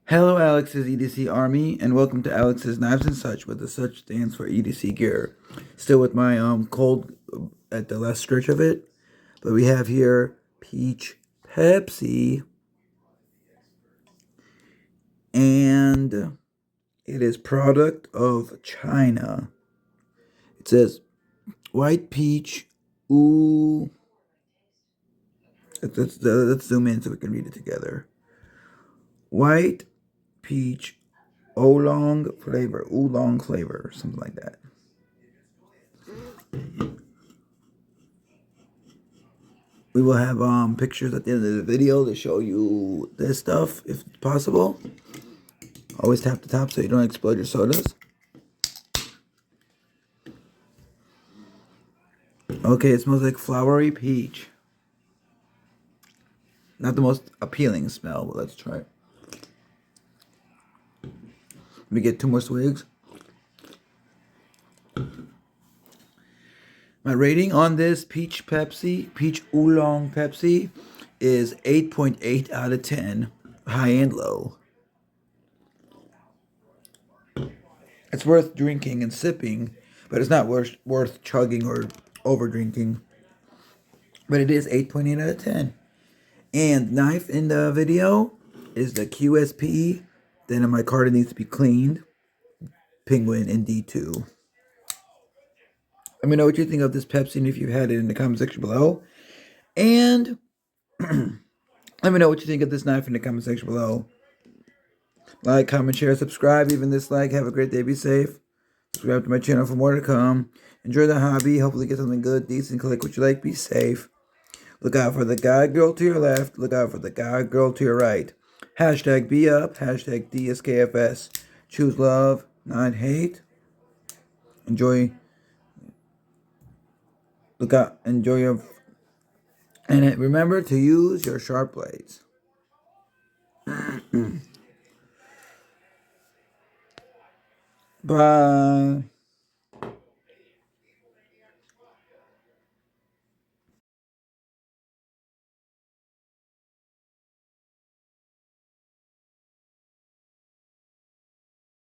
Hello, Alex's EDC Army, and welcome to Alex's Knives and Such, where the such stands for EDC gear. Still with my cold at the last stretch of it, but we have here peach Pepsi, and it is product of China. It says white peach. Ooh, let's zoom in so we can read it together. White peach Oolong flavor, something like that. We will have pictures at the end of the video to show you this stuff if possible. Always tap the top so you don't explode your sodas. Okay, it smells like flowery peach. Not the most appealing smell, but let's try it. Let me get 2 more swigs. My rating on this peach Oolong Pepsi, is 8.8 out of 10, high and low. It's worth drinking and sipping, but it's not worth chugging or over drinking. But it is 8.8 out of 10. And knife in the video is the QSP. Then in my card it needs to be cleaned. Penguin in D2. Let me know what you think of this Pepsi and if you've had it in the comment section below. And let me know what you think of this knife in the comment section below. Like, comment, share, subscribe, even dislike. Have a great day. Be safe. Subscribe to my channel for more to come. Enjoy the hobby. Hopefully get something good, decent. Collect what you like. Be safe. Look out for the guy, girl to your left. Look out for the guy, girl to your right. Hashtag be up. Hashtag DSKFS. Choose love, not hate. Enjoy. Look out. Enjoy your... And remember to use your sharp blades. Bye.